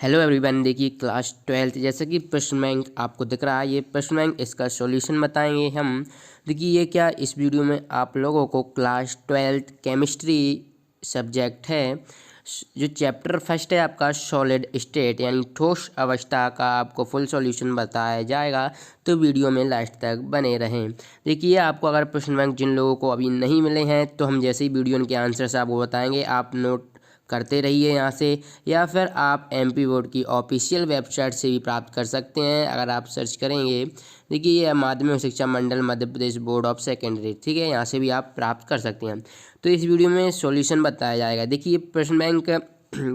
Hello everyone. देखिए class 12 जैसे कि प्रश्न बैंक आपको दिख रहा है, ये प्रश्न बैंक इसका सॉल्यूशन बताएंगे हम। देखिए ये क्या, इस वीडियो में आप लोगों को क्लास 12 केमिस्ट्री सब्जेक्ट है, जो चैप्टर फर्स्ट है आपका सॉलिड स्टेट यानी ठोस अवस्था का आपको फुल सॉल्यूशन बताया जाएगा। तो वीडियो में लास्ट तक बने रहें। देखिए आपको अगर प्रश्न बैंक जिन लोगों को अभी नहीं मिले हैं तो हम जैसे ही वीडियो उनके आंसर्स आपको बताएंगे, आप नोट करते रहिए यहाँ से, या फिर आप एमपी बोर्ड की ऑफिशियल वेबसाइट से भी प्राप्त कर सकते हैं। अगर आप सर्च करेंगे, देखिए ये माध्यमिक शिक्षा मंडल Madhya Pradesh board of secondary, ठीक है, यहाँ से भी आप प्राप्त कर सकते हैं। तो इस वीडियो में सॉल्यूशन बताया जाएगा। देखिए प्रश्न बैंक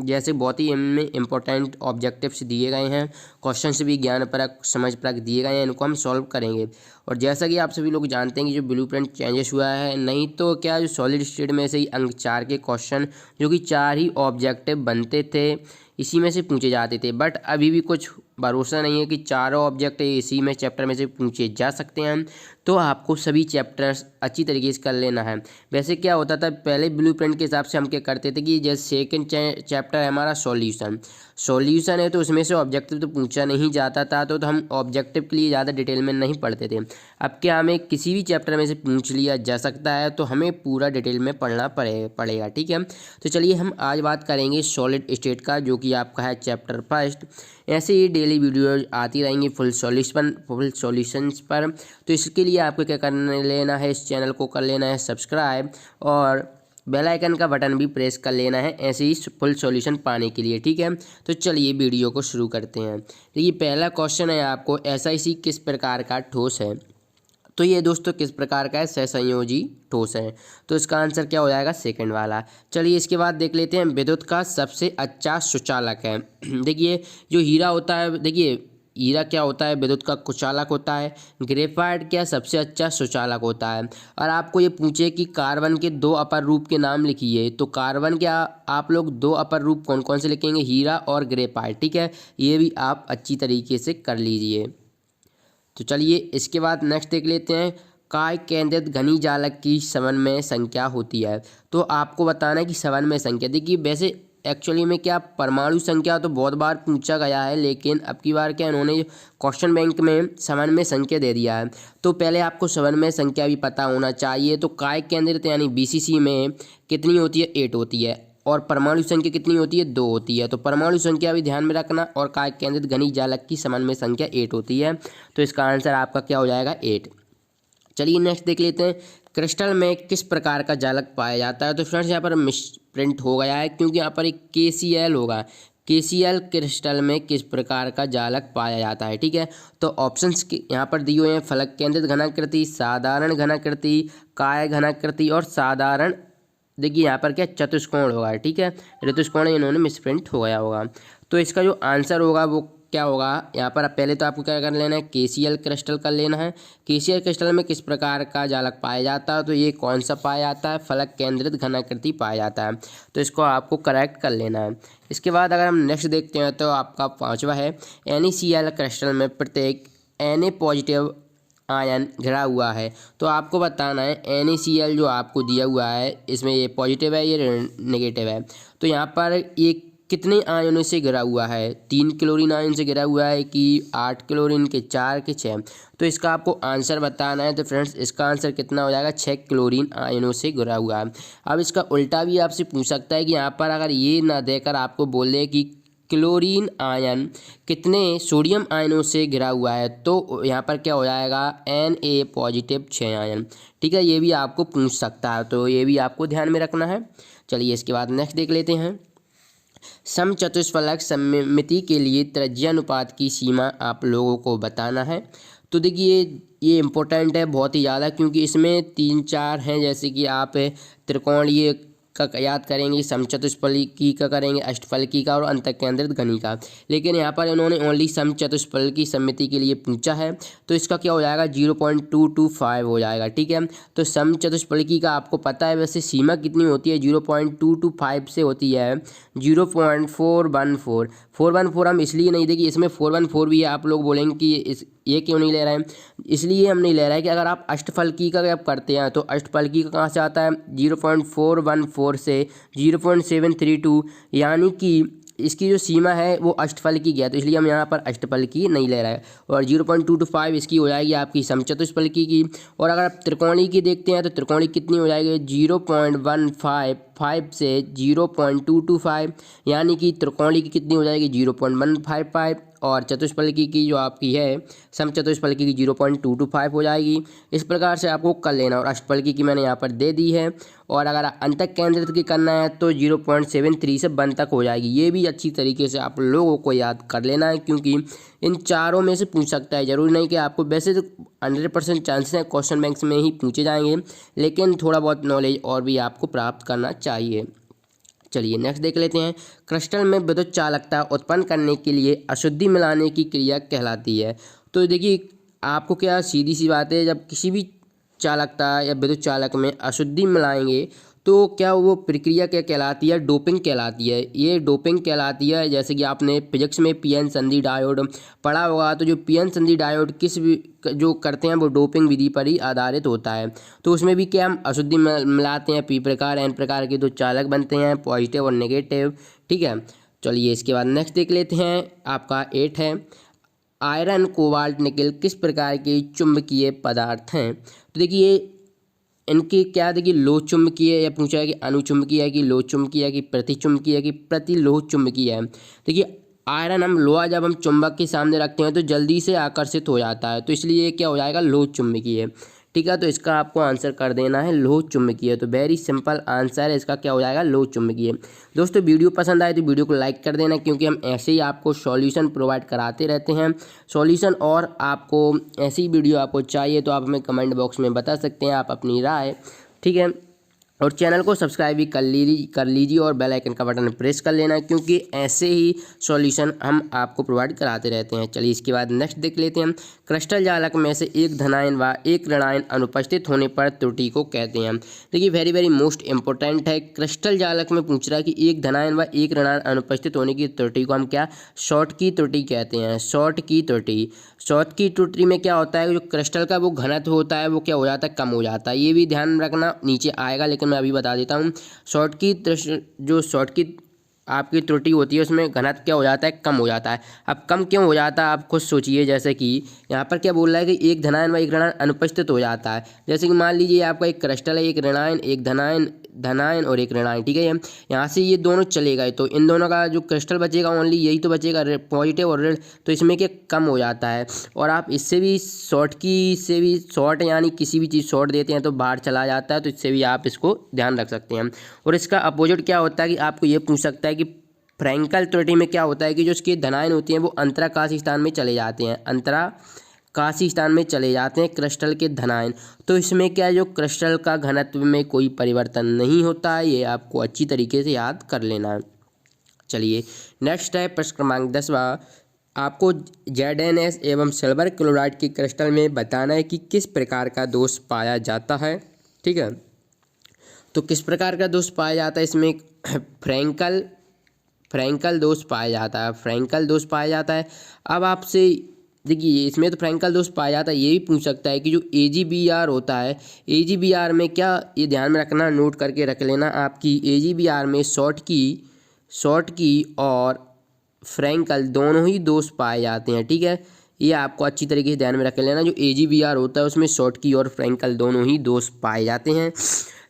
जैसे बहुत ही इनमें इंपॉर्टेंट ऑब्जेक्टिव्स दिए गए हैं, क्वेश्चंस भी ज्ञानपरक समझपरक दिए गए हैं, इनको हम सॉल्व करेंगे। और जैसा कि आप सभी लोग जानते हैं कि जो ब्लूप्रिंट चेंजेस हुआ है, नहीं तो क्या जो सॉलिड स्टेट में से ही अंक 4 के क्वेश्चन जो कि 4 ही ऑब्जेक्टिव बनते थे इसी में से पूछे जाते थे, बट अभी भी कुछ भरोसा नहीं है कि चारों ऑब्जेक्ट इसी में चैप्टर में से पूछे जा सकते हैं। तो आपको सभी चैप्टर्स अच्छी तरीके से कर लेना है। वैसे क्या होता था पहले ब्लूप्रिंट के हिसाब से हम क्या करते थे कि जैसे सेकंड चैप्टर है हमारा सॉल्यूशन है, तो उसमें से ऑब्जेक्टिव तो पूछा नहीं जाता था, तो हम ऑब्जेक्टिव के लिए ज़्यादा डिटेल में नहीं पढ़ते थे। अब क्या हमें किसी भी चैप्टर में से पूछ लिया जा सकता है, तो हमें पूरा डिटेल में पढ़ना पड़ेगा, ठीक है। तो चलिए हम आज बात करेंगे सॉलिड स्टेट का, जो कि आपका है चैप्टर फर्स्ट। ऐसे ही डेली वीडियो आती रहेंगी फुल सॉल्यूशंस पर। तो इसके लिए आपको क्या करना लेना है, इस चैनल को कर लेना है सब्सक्राइब और बेल आइकन का बटन भी प्रेस कर लेना है ऐसे ही फुल सॉल्यूशन पाने के लिए, ठीक है। तो चलिए वीडियो को शुरू करते हैं। देखिए पहला क्वेश्चन है आपको, SiC किस प्रकार का ठोस है। तो ये दोस्तों किस प्रकार का है, सहसंयोजी ठोस है। तो इसका आंसर क्या हो जाएगा, सेकंड वाला। चलिए इसके बाद देख लेते हैं, विद्युत का सबसे अच्छा सुचालक है। देखिए जो हीरा होता है, देखिए हीरा क्या होता है, विद्युत का कुचालक होता है। ग्रेफाइट क्या सबसे अच्छा सुचालक होता है। और आपको ये पूछे कि कार्बन के 2 अपर रूप के नाम लिखिए, तो कार्बन क्या आप लोग 2 अपर रूप कौन कौन से लिखेंगे, हीरा और ग्रेफाइट, ठीक है। ये भी आप अच्छी तरीके से कर लीजिए। तो चलिए इसके बाद नेक्स्ट देख लेते हैं, काय केंद्रित घनी जालक की समन्वय संख्या होती है। तो आपको बताना है कि समन्वय संख्या, देखिए वैसे एक्चुअली में क्या परमाणु संख्या तो बहुत बार पूछा गया है, लेकिन अब की बार क्या इन्होंने क्वेश्चन बैंक में समन्वय संख्या दे दिया है। तो पहले आपको समन्वय संख्या भी पता होना चाहिए। तो काय केंद्रित यानी BCC में कितनी होती है, 8 होती है, और परमाणु संख्या कितनी होती है, 2 होती है। तो परमाणु संख्या भी ध्यान में रखना, और काय केंद्रित घनी जालक की समन्वय संख्या 8 होती है। तो इसका आंसर आपका क्या हो जाएगा, 8। चलिए नेक्स्ट देख लेते हैं, क्रिस्टल में किस प्रकार का जालक पाया जाता है। तो फ्रेंड्स यहाँ पर मिस प्रिंट हो गया है, क्योंकि यहाँ पर एक KCl होगा। KCl क्रिस्टल में किस प्रकार का जालक पाया जाता है, ठीक है। तो ऑप्शंस यहाँ पर दिए हुए हैं, फलक केंद्रित घनाकृति, साधारण घनाकृति, काय घनाकृति और साधारण। देखिए यहाँ पर क्या चतुष्कोण होगा, ठीक है, ऋतुष्कोण इन्होंने मिसप्रिंट हो गया होगा। तो इसका जो आंसर होगा वो क्या होगा, यहाँ पर पहले तो आपको क्या कर लेना है, KCl क्रिस्टल कर लेना है। KCl क्रिस्टल में किस प्रकार का जालक पाया जाता है, तो ये कौन सा पाया जाता है, फलक केंद्रित घनाकृति पाया जाता है। तो इसको आपको करेक्ट कर लेना है। इसके बाद अगर हम नेक्स्ट देखते हैं, तो आपका 5वां है, NaCl क्रिस्टल में प्रत्येक Na पॉजिटिव आयन घिरा हुआ है। तो आपको बताना है NaCl जो आपको दिया हुआ है, इसमें ये पॉजिटिव है, ये नेगेटिव है। तो यहाँ पर ये कितने आयनों से घिरा हुआ है, 3 क्लोरीन आयन से घिरा हुआ है कि 8 क्लोरीन के, 4 के, 6। तो इसका आपको आंसर बताना है। तो फ्रेंड्स इसका आंसर कितना हो जाएगा, 6 क्लोरीन आयनों से घिरा हुआ है। अब इसका उल्टा भी आपसे पूछ सकता है कि यहाँ पर अगर ये ना देकर आपको बोले कि क्लोरीन आयन कितने सोडियम आयनों से घिरा हुआ है, तो यहाँ पर क्या हो जाएगा, Na पॉजिटिव 6 आयन, ठीक है। ये भी आपको पूछ सकता है, तो ये भी आपको ध्यान में रखना है। चलिए इसके बाद नेक्स्ट देख लेते हैं, समचतुष्फलक सममिति के लिए त्रिज्यानुपात की सीमा आप लोगों को बताना है। तो देखिए ये इम्पोर्टेंट है बहुत ही ज़्यादा, क्योंकि इसमें 3-4 हैं, जैसे कि आप त्रिकोणीय का याद करेंगे, समचतुष्फलकी का करेंगे, अष्टफलकी का और अंतःकेंद्रित घनी का। लेकिन यहाँ पर इन्होंने ओनली समचतुष्फलकी सममिति के लिए पूछा है, तो इसका क्या हो जाएगा, 0.225 हो जाएगा, ठीक है। तो समचतुष्फलकी का आपको पता है वैसे सीमा कितनी होती है, 0.225 से होती है 0.414। 414 हम इसलिए नहीं, देखिए इसमें 414 भी है, आप लोग बोलेंगे कि ये क्यों नहीं ले रहे हैं। इसलिए हम नहीं ले रहे हैं कि अगर आप अष्टफलकी का जब करते हैं, तो अष्टफलकी का कहाँ से आता है, 0.414 से 0.732, यानी कि इसकी जो सीमा है वो अष्टफलकी की है, तो इसलिए हम यहाँ पर अष्टफलकी नहीं ले रहे हैं। और 0.225 इसकी हो जाएगी आपकी समचतुष्फलकी की। और अगर आप त्रिकोणी की देखते हैं तो त्रिकोणी कितनी हो जाएगी 0.155 से 0.225, यानी कि त्रिकोणी की कितनी हो जाएगी 0.155, और चतुष्फलकी की जो आपकी है समचतुष्फलकी की 0.225 हो जाएगी। इस प्रकार से आपको कर लेना, और अष्टफलकी की मैंने यहाँ पर दे दी है। और अगर अंतः केंद्रित की करना है तो 0.73 से 1 तक हो जाएगी। ये भी अच्छी तरीके से आप लोगों को याद कर लेना है, क्योंकि इन चारों में से पूछ सकता है। जरूरी नहीं कि आपको, वैसे तो 100% चांसेस हैं क्वेश्चन बैंक में ही पूछे जाएंगे, लेकिन थोड़ा बहुत नॉलेज और भी आपको प्राप्त करना चाहिए। चलिए नेक्स्ट देख लेते हैं। क्रिस्टल में विद्युत चालकता उत्पन्न करने के लिए अशुद्धि मिलाने की क्रिया कहलाती है। तो देखिए आपको क्या, सीधी सी बात है, जब किसी भी चालकता या विद्युत चालक में अशुद्धि मिलाएंगे तो क्या वो प्रक्रिया क्या कहलाती है, डोपिंग कहलाती है। ये डोपिंग कहलाती है। जैसे कि आपने फिजिक्स में पीएन संधि डायोड पढ़ा होगा, तो जो पीएन संधि डायोड किस भी जो करते हैं वो डोपिंग विधि पर ही आधारित होता है। तो उसमें भी क्या हम अशुद्धि मिलाते हैं, पी प्रकार एन प्रकार के दो चालक बनते हैं, पॉजिटिव और नेगेटिव। ठीक है, चलिए इसके बाद नेक्स्ट देख लेते हैं। आपका 8 है, आयरन कोबाल्ट निकल किस प्रकार के चुंबकीय पदार्थ हैं। तो देखिए इनके क्या, देखिए लोह चुंबकीय या पूछा है कि अनुचुंबकीय है कि लोह चुंबकीय है कि प्रतिचुंबकीय है कि प्रतिलोह चुंबकीय है। देखिए आयरन हम लोहा जब हम चुंबक के सामने रखते हैं तो जल्दी से आकर्षित हो जाता है, तो इसलिए ये क्या हो जाएगा लोह चुंबकीय। ठीक है, तो इसका आपको आंसर कर देना है लोह चुंबकीय। तो वेरी सिंपल आंसर है इसका, क्या हो जाएगा लोह चुंबकीय। दोस्तों वीडियो पसंद आए तो वीडियो को लाइक कर देना, क्योंकि हम ऐसे ही आपको सॉल्यूशन प्रोवाइड कराते रहते हैं। सॉल्यूशन और आपको ऐसी वीडियो आपको चाहिए तो आप हमें कमेंट बॉक्स में बता सकते हैं आप अपनी राय। ठीक है, और चैनल को सब्सक्राइब भी कर लीजिए और बेल आइकन का बटन प्रेस कर लेना, क्योंकि ऐसे ही सॉल्यूशन हम आपको प्रोवाइड कराते रहते हैं। चलिए इसके बाद नेक्स्ट देख लेते हैं। क्रिस्टल जालक में से एक धनायन व एक ऋणायन अनुपस्थित होने पर त्रुटि को कहते हैं। देखिए वेरी वेरी मोस्ट इंपॉर्टेंट है। क्रिस्टल जालक में पूछ रहा है कि एक धनायन व एक ऋणायन अनुपस्थित होने की त्रुटि को हम क्या, शॉर्ट की त्रुटि कहते हैं। शॉर्ट की त्रुटि, शॉर्ट की त्रुटि में क्या होता है, जो क्रिस्टल का वो घनत्व होता है वो क्या हो जाता है, कम हो जाता है। ये भी ध्यान रखना, नीचे आएगा लेकिन मैं अभी बता देता हूँ। शॉर्ट की आपकी त्रुटि होती है उसमें घनत्व क्या हो जाता है, कम हो जाता है। अब कम क्यों हो जाता है आप खुद सोचिए। जैसे कि यहाँ पर क्या बोल रहा है कि एक धनायन व एक ऋणायन अनुपस्थित हो जाता है। जैसे कि मान लीजिए आपका एक क्रिस्टल है, एक ऋणायन, एक धनायन और एक ऋणायन। ठीक है, यहाँ से ये दोनों चले गए तो इन दोनों का जो क्रिस्टल बचेगा ओनली यही तो बचेगा, पॉजिटिव और ऋण, तो इसमें क्या कम हो जाता है। और आप इससे भी शॉर्ट यानी किसी भी चीज़ शॉर्ट देते हैं तो बाहर चला जाता है, तो इससे भी आप इसको ध्यान रख सकते हैं। और इसका अपोजिट क्या होता है कि आपको ये पूछ सकता है कि फ्रैंकल त्रुटि में क्या होता है कि जो इसके धनायन होती हैं वो अंतराकाशी स्थान में चले जाते हैं, अंतराकाशी स्थान में चले जाते हैं क्रिस्टल के धनायन। तो इसमें क्या, जो क्रिस्टल का घनत्व में कोई परिवर्तन नहीं होता है। ये आपको अच्छी तरीके से याद कर लेना है। चलिए नेक्स्ट है प्रश्न क्रमांक 10वां। आपको ZnS एवं सिल्वर क्लोराइड के क्रिस्टल में बताना है कि किस प्रकार का दोष पाया जाता है। ठीक है, तो किस प्रकार का दोष पाया जाता है इसमें, फ्रैंकल दोष पाया जाता है। फ्रैंकल दोष पाया जाता है। अब आपसे देखिए इसमें तो फ्रैंकल दोष पाया जाता है, ये भी पूछ सकता है कि जो AgBr होता है, AgBr में क्या, ये ध्यान में रखना, नोट करके रख लेना। आपकी AgBr में शॉर्ट की और फ्रैंकल दोनों ही दोष पाए जाते हैं। ठीक है, ये आपको अच्छी तरीके से ध्यान में रख लेना। जो AgBr होता है उसमें शॉर्ट की और फ्रैंकल दोनों ही दोष पाए जाते हैं।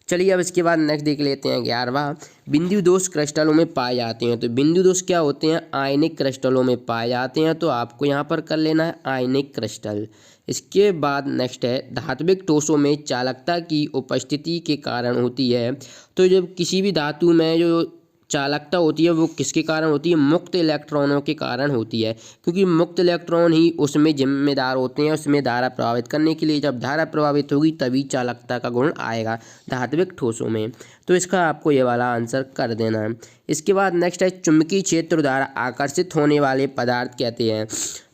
चलिए अब इसके बाद नेक्स्ट देख लेते हैं 11वां। बिंदु दोष क्रिस्टलों में पाए जाते हैं। तो बिंदु दोष क्या होते हैं, आयनिक क्रिस्टलों में पाए जाते हैं। तो आपको यहाँ पर कर लेना है आयनिक क्रिस्टल। इसके बाद नेक्स्ट है धात्विक ठोसों में चालकता की उपस्थिति के कारण होती है। तो जब किसी भी धातु में जो चालकता होती है वो किसके कारण होती है, मुक्त इलेक्ट्रॉनों के कारण होती है, क्योंकि मुक्त इलेक्ट्रॉन ही उसमें जिम्मेदार होते हैं उसमें धारा प्रभावित करने के लिए। जब धारा प्रभावित होगी तभी चालकता का गुण आएगा धात्विक ठोसों में। तो इसका आपको ये वाला आंसर कर देना है। इसके बाद नेक्स्ट है चुंबकीय क्षेत्र द्वारा आकर्षित होने वाले पदार्थ कहते हैं।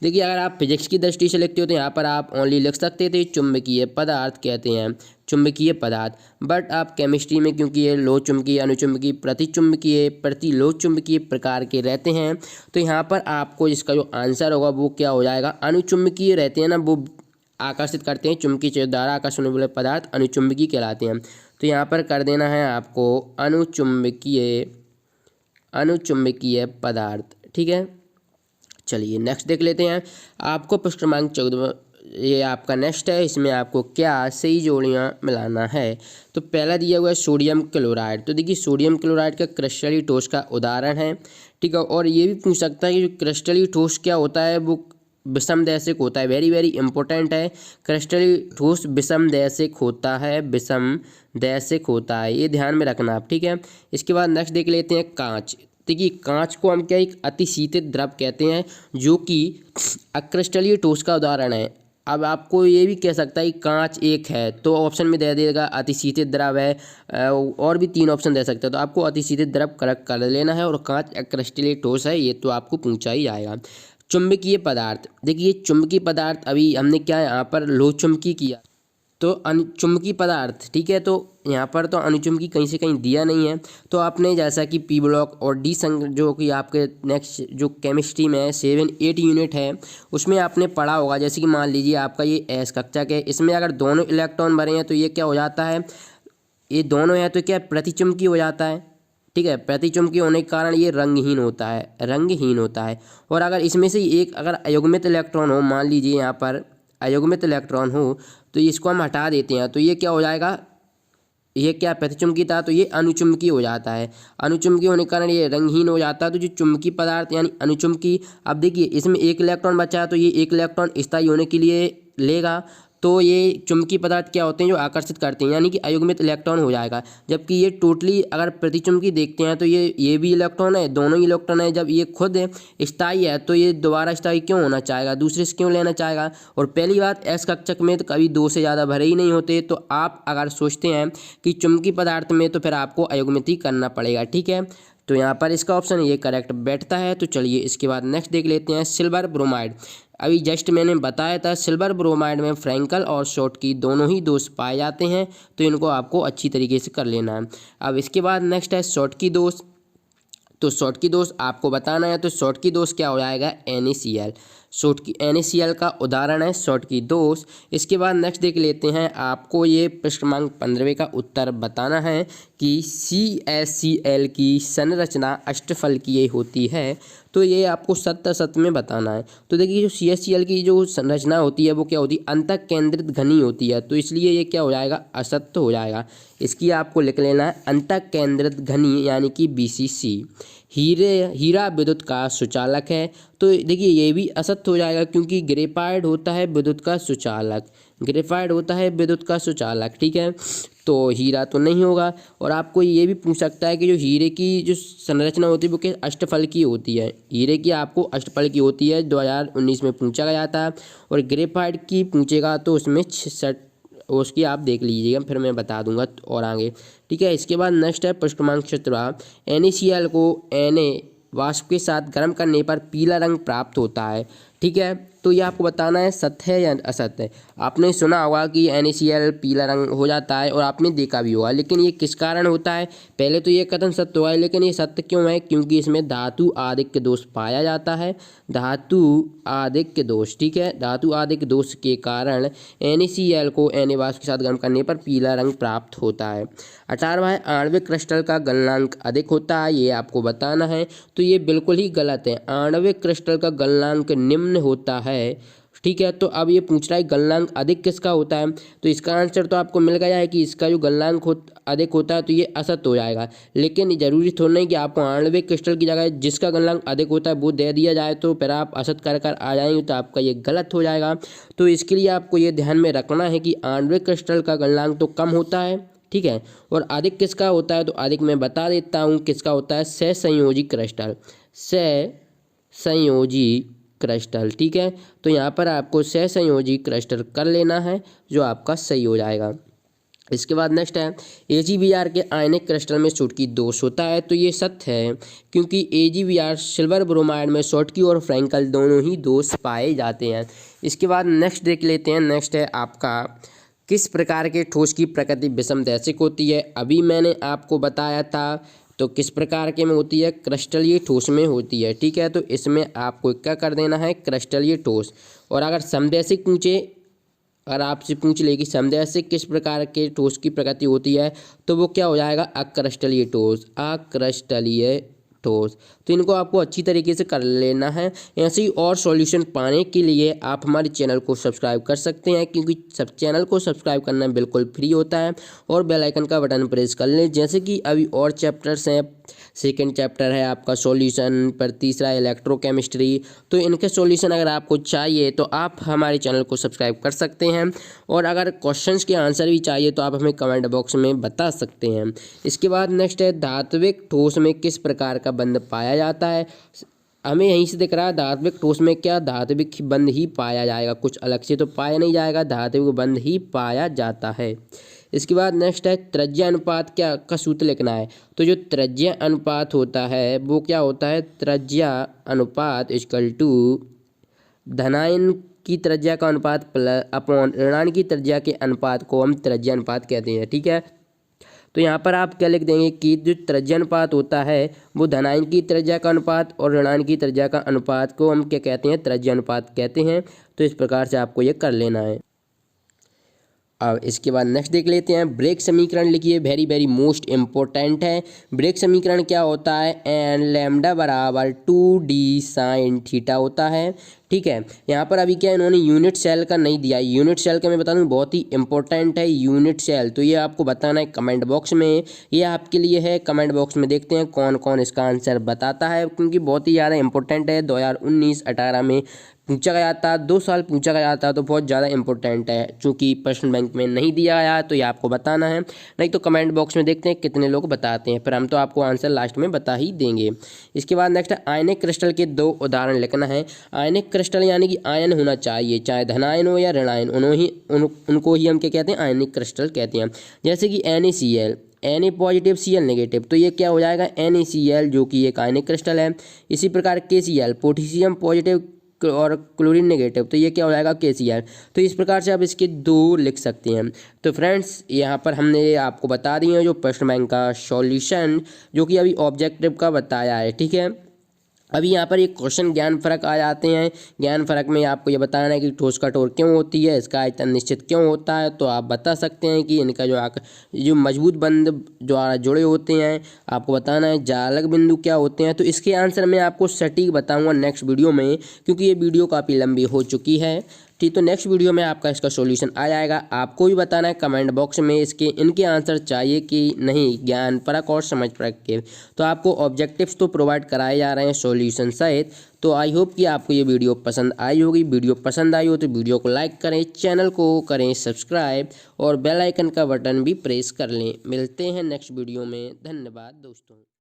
देखिए अगर आप फिजिक्स की दृष्टि से लिखते हो तो यहाँ पर आप ओनली लिख सकते थे चुंबकीय पदार्थ कहते हैं, चुंबकीय पदार्थ। बट आप केमिस्ट्री में क्योंकि ये लोह चुंबकीय, अनुचुंबकीय, प्रतिचुंबकीय, प्रतिलोह चुंबकीय प्रकार के रहते हैं, तो यहाँ पर आपको इसका जो आंसर होगा वो क्या हो जाएगा, अनुचुंबकीय रहते हैं ना, वो आकर्षित करते हैं चुंबकीय क्षेत्र द्वारा आकर्षण होने वाले पदार्थ अनुचुंबकीय कहलाते हैं। तो यहाँ पर कर देना है आपको अनुचुंबकीय पदार्थ। ठीक है, चलिए नेक्स्ट देख लेते हैं। आपको प्रश्न क्रमांक 14 ये आपका नेक्स्ट है, इसमें आपको क्या सही जोड़ियाँ मिलाना है। तो पहला दिया हुआ है सोडियम क्लोराइड। तो देखिए सोडियम क्लोराइड का क्रिस्टलीय ठोस का उदाहरण है। ठीक है, और ये भी पूछ सकता है कि जो क्रिस्टलीय ठोस क्या होता है वो विषमदैशिक होता है। वेरी वेरी इंपॉर्टेंट है, क्रिस्टलीय ठोस विषमदैशिक होता है, विषमदैशिक होता है, ये ध्यान में रखना आप। ठीक है, इसके बाद नेक्स्ट देख लेते हैं कांच। देखिए कांच को हम क्या एक अतिशीतित द्रव कहते हैं जो कि अक्रिस्टलीय ठोस का उदाहरण है। अब आपको ये भी कह सकता है कि कांच एक है, तो ऑप्शन में दे देगा अतिशीतित द्रव है, और भी 3 ऑप्शन दे सकते हैं, तो आपको अतिशीतित द्रव करेक्ट कर लेना है और कांच अक्रिस्टलीय ठोस है, ये तो आपको पूछा ही जाएगा। चुंबकीय पदार्थ, देखिए चुंबकीय पदार्थ अभी हमने क्या यहाँ पर लोह चुंबकी किया, तो अनुचुंबकीय पदार्थ। ठीक है, तो यहाँ पर तो अनुचुंबकी कहीं से कहीं दिया नहीं है, तो आपने जैसा कि पी ब्लॉक और डी संग जो कि आपके नेक्स्ट जो केमिस्ट्री में 7-8 यूनिट है उसमें आपने पढ़ा होगा। जैसे कि मान लीजिए आपका ये एस कक्षक है, इसमें अगर दोनों इलेक्ट्रॉन भरे हैं तो ये क्या हो जाता है, ये दोनों है तो क्या प्रतिचुंबकीय हो जाता है। ठीक है, प्रतिचुंबकीय होने के कारण ये रंगहीन होता है, रंगहीन होता है। और अगर इसमें से एक अगर अयुग्मित इलेक्ट्रॉन हो, मान लीजिए यहाँ पर अयुग्मित इलेक्ट्रॉन हो, तो इसको हम हटा देते हैं तो ये क्या हो जाएगा, ये क्या प्रतिचुंबकीय था, तो ये अनुचुंबकीय हो जाता है। अनुचुंबकीय होने के कारण ये रंगहीन हो जाता है। तो जो चुंबकीय पदार्थ यानी अनुचुंबकीय, अब देखिए इसमें एक इलेक्ट्रॉन बचा है तो ये एक इलेक्ट्रॉन स्थायी होने के लिए लेगा, तो ये चुंबकीय पदार्थ क्या होते हैं जो आकर्षित करते हैं, यानी कि अयुग्मित इलेक्ट्रॉन हो जाएगा। जबकि ये टोटली अगर प्रतिचुंबकीय देखते हैं तो ये भी इलेक्ट्रॉन है, दोनों ही इलेक्ट्रॉन है। जब ये खुद स्थायी है तो ये दोबारा स्थायी क्यों होना चाहेगा, दूसरे से क्यों लेना चाहेगा। और पहली बात, एस कक्षक में तो कभी 2 से ज़्यादा भरे ही नहीं होते, तो आप अगर सोचते हैं कि चुंबकीय पदार्थ में तो फिर आपको अयुग्मित ही करना पड़ेगा। ठीक है, तो यहाँ पर इसका ऑप्शन ये करेक्ट बैठता है। तो चलिए इसके बाद नेक्स्ट देख लेते हैं सिल्वर ब्रोमाइड। अभी जस्ट मैंने बताया था सिल्वर ब्रोमाइड में फ्रैंकल और शॉटकी दोनों ही दोष पाए जाते हैं, तो इनको आपको अच्छी तरीके से कर लेना है। अब इसके बाद नेक्स्ट है शॉटकी दोष। तो शॉटकी दोष आपको बताना है, तो शॉटकी दोष क्या हो जाएगा, NaCl। शॉटकी NaCl का उदाहरण है शॉटकी दोष। इसके बाद नेक्स्ट देख लेते हैं, आपको ये प्रश्न क्रमांक 15 का उत्तर बताना है कि CaCl की संरचना अष्टफलकीय होती है। तो ये आपको सत्य असत्य में बताना है। तो देखिए जो CaCl की जो संरचना होती है वो क्या होती है, अंतः केंद्रित घनी होती है, तो इसलिए ये क्या हो जाएगा, असत्य हो जाएगा। इसकी आपको लिख लेना है अंतः केंद्रित घनी यानी कि BCC। हीरा विद्युत का सुचालक है, तो देखिए ये भी असत्य हो जाएगा क्योंकि ग्रेफाइट होता है विद्युत का सुचालक, ग्रेफाइट होता है विद्युत का सुचालक। ठीक है, तो हीरा तो नहीं होगा। और आपको ये भी पूछ सकता है कि जो हीरे की जो संरचना होती है वो क्या अष्टफलकीय होती है, हीरे की आपको अष्टफलकीय होती है, 2019 में पूछा गया था। और ग्रेफाइट की पूछेगा तो उसमें 66, उसकी आप देख लीजिएगा, फिर मैं बता दूंगा और आगे। ठीक है, इसके बाद नेक्स्ट है प्रश्न क्रमांक 17। NaCl को Na वाष्प के साथ गर्म करने पर पीला रंग प्राप्त होता है। ठीक है, तो ये आपको बताना है सत्य है या असत्य है। आपने सुना होगा कि NaCl पीला रंग हो जाता है और आपने देखा भी होगा, लेकिन ये किस कारण होता है, पहले तो ये कथन सत्य हुआ है, लेकिन ये सत्य क्यों है, क्योंकि इसमें धातु आधिक्य दोष पाया जाता है, धातु आधिक्य दोष। ठीक है, धातु आधिक्य दोष के कारण NaCl को Na वाष्प के साथ गर्म करने पर पीला रंग प्राप्त होता है। 18वां है आणविक क्रिस्टल का गलनांक अधिक होता है, ये आपको बताना है। तो ये बिल्कुल ही गलत है, आणविक क्रिस्टल का गलनांक निम्न होता है। ठीक है, तो अब ये पूछ रहा है गलनांक अधिक किसका होता है, तो इसका आंसर तो आपको मिल गया है कि इसका जो गलनांक अधिक होता है, तो ये असत्य हो जाएगा। लेकिन जरूरी थोड़ा नहीं कि आपको आणविक क्रिस्टल की जगह जिसका गलनांक अधिक होता है वो दे दिया जाए तो फिर आप असत्य कर आ जाएंगे, तो आपका ये गलत हो जाएगा। तो इसके लिए आपको ये ध्यान में रखना है कि आणविक क्रिस्टल का गलनांक तो कम होता है। ठीक है, और अधिक किसका होता है, तो अधिक मैं बता देता हूँ किसका होता है, सहसंयोजी क्रिस्टल, सहसंयोजी क्रिस्टल। ठीक है, तो यहाँ पर आपको सहसंयोजी क्रिस्टल कर लेना है जो आपका सही हो जाएगा। इसके बाद नेक्स्ट है AgBr के आयनिक क्रिस्टल में शॉटकी दोष होता है, तो ये सत्य है क्योंकि AgBr सिल्वर ब्रोमाइड में शॉटकी और फ्रैंकल दोनों ही दोष पाए जाते हैं। इसके बाद नेक्स्ट देख लेते हैं, नेक्स्ट है आपका किस प्रकार के ठोस की प्रकृति विषमदैशिक होती है। अभी मैंने आपको बताया था, तो किस प्रकार के में होती है, क्रिस्टलीय ठोस में होती है। ठीक है, तो इसमें आपको क्या कर देना है, क्रिस्टलीय ठोस। और अगर समदैशिक पूछे, अगर आपसे पूछ ले कि समदैशिक किस प्रकार के ठोस की प्रकृति होती है, तो वो क्या हो जाएगा, अक्रिस्टलीय ठोस, अक्रिस्टलीय ठोस। तो इनको आपको अच्छी तरीके से कर लेना है। ऐसे ही और सॉल्यूशन पाने के लिए आप हमारे चैनल को सब्सक्राइब कर सकते हैं, क्योंकि सब चैनल को सब्सक्राइब करना बिल्कुल फ्री होता है, और बेल आइकन का बटन प्रेस कर लें। जैसे कि अभी और चैप्टर्स हैं, सेकेंड चैप्टर है आपका सॉल्यूशन पर, तीसरा इलेक्ट्रोकेमिस्ट्री। तो इनके सॉल्यूशन अगर आपको चाहिए तो आप हमारे चैनल को सब्सक्राइब कर सकते हैं, और अगर क्वेश्चंस के आंसर भी चाहिए तो आप हमें कमेंट बॉक्स में बता सकते हैं। इसके बाद नेक्स्ट है धात्विक ठोस में किस प्रकार का बंध पाया जाता है। हमें यहीं से दिख रहा है धात्विक ठोस में क्या धात्विक बंध ही पाया जाएगा, कुछ अलग से तो पाया नहीं जाएगा, धात्विक बंध ही पाया जाता है। इसके बाद नेक्स्ट है त्रिज्या अनुपात क्या का सूत्र लिखना है। तो जो त्रिज्या अनुपात होता है वो क्या होता है, त्रिज्या अनुपात इक्वल टू धनायन की त्रिज्या का अनुपात प्लस अपॉन ऋणायन की त्रिज्या के अनुपात को हम त्रिज्या अनुपात कहते हैं। ठीक है, तो यहाँ पर आप क्या लिख देंगे कि जो त्रिज्या अनुपात होता है वो धनायन की त्रिज्या का अनुपात और ऋणायन की त्रिज्या का अनुपात को हम क्या कहते हैं, त्रिज्या अनुपात कहते हैं। तो इस प्रकार से आपको ये कर लेना है। अब इसके बाद नेक्स्ट देख लेते हैं, ब्रेक समीकरण लिखिए, वेरी वेरी मोस्ट इम्पोर्टेंट है। ब्रेक समीकरण क्या होता है, एन लैम्डा बराबर 2d साइन थीटा होता है। ठीक है, यहाँ पर अभी क्या इन्होंने यूनिट सेल का नहीं दिया। यूनिट सेल का मैं बता दूँ बहुत ही इंपॉर्टेंट है यूनिट सेल, तो ये आपको बताना है कमेंट बॉक्स में, ये आपके लिए है। कमेंट बॉक्स में देखते हैं कौन कौन इसका आंसर बताता है, क्योंकि बहुत ही ज़्यादा इंपॉर्टेंट है। 2019-18 में पूछा गया था, 2 साल पूछा गया था, तो बहुत ज़्यादा इंपॉर्टेंट है। चूँकि प्रश्न बैंक में नहीं दिया गया तो ये आपको बताना है, नहीं तो कमेंट बॉक्स में देखते हैं कितने लोग बताते हैं, फिर हम तो आपको आंसर लास्ट में बता ही देंगे। इसके बाद नेक्स्ट है आयनिक क्रिस्टल के 2 उदाहरण लिखना है। आयनिक क्रिस्टल यानी कि आयन होना चाहिए, चाहे धनायन हो या ऋणायन, उनको ही हम क्या कहते हैं, आयनिक क्रिस्टल कहते हैं। जैसे कि NaCl, Na positive Cl negative, तो ये क्या हो जाएगा NaCl, जो कि एक आयनिक क्रिस्टल है। इसी प्रकार KCl, पोटेशियम पॉजिटिव और क्लोरीन नेगेटिव, तो ये क्या हो जाएगा KCl। तो इस प्रकार से आप इसके 2 लिख सकते हैं। तो फ्रेंड्स यहाँ पर हमने आपको बता दिए हैं जो प्रश्न बैंक का सॉल्यूशन, जो कि अभी ऑब्जेक्टिव का बताया है। ठीक है, अभी यहाँ पर एक क्वेश्चन ज्ञान फर्क आ जाते हैं। ज्ञान फर्क में आपको ये बताना है कि ठोस कठोर क्यों होती है, इसका आयतन निश्चित क्यों होता है। तो आप बता सकते हैं कि इनका जो मजबूत बंध द्वारा जुड़े होते हैं, आपको बताना है जालक बिंदु क्या होते हैं। तो इसके आंसर मैं आपको सटीक बताऊंगा नेक्स्ट वीडियो में, क्योंकि ये वीडियो काफ़ी लंबी हो चुकी है। ठीक, तो नेक्स्ट वीडियो में आपका इसका सॉल्यूशन आ जाएगा। आपको भी बताना है कमेंट बॉक्स में इनके आंसर चाहिए कि नहीं, ज्ञान परक और समझ परक के। तो आपको ऑब्जेक्टिव्स तो प्रोवाइड कराए जा रहे हैं सॉल्यूशन सहित। तो आई होप कि आपको ये वीडियो पसंद आई होगी। वीडियो पसंद आई हो तो वीडियो को लाइक करें, चैनल को करें सब्सक्राइब, और बेल आइकन का बटन भी प्रेस कर लें। मिलते हैं नेक्स्ट वीडियो में। धन्यवाद दोस्तों।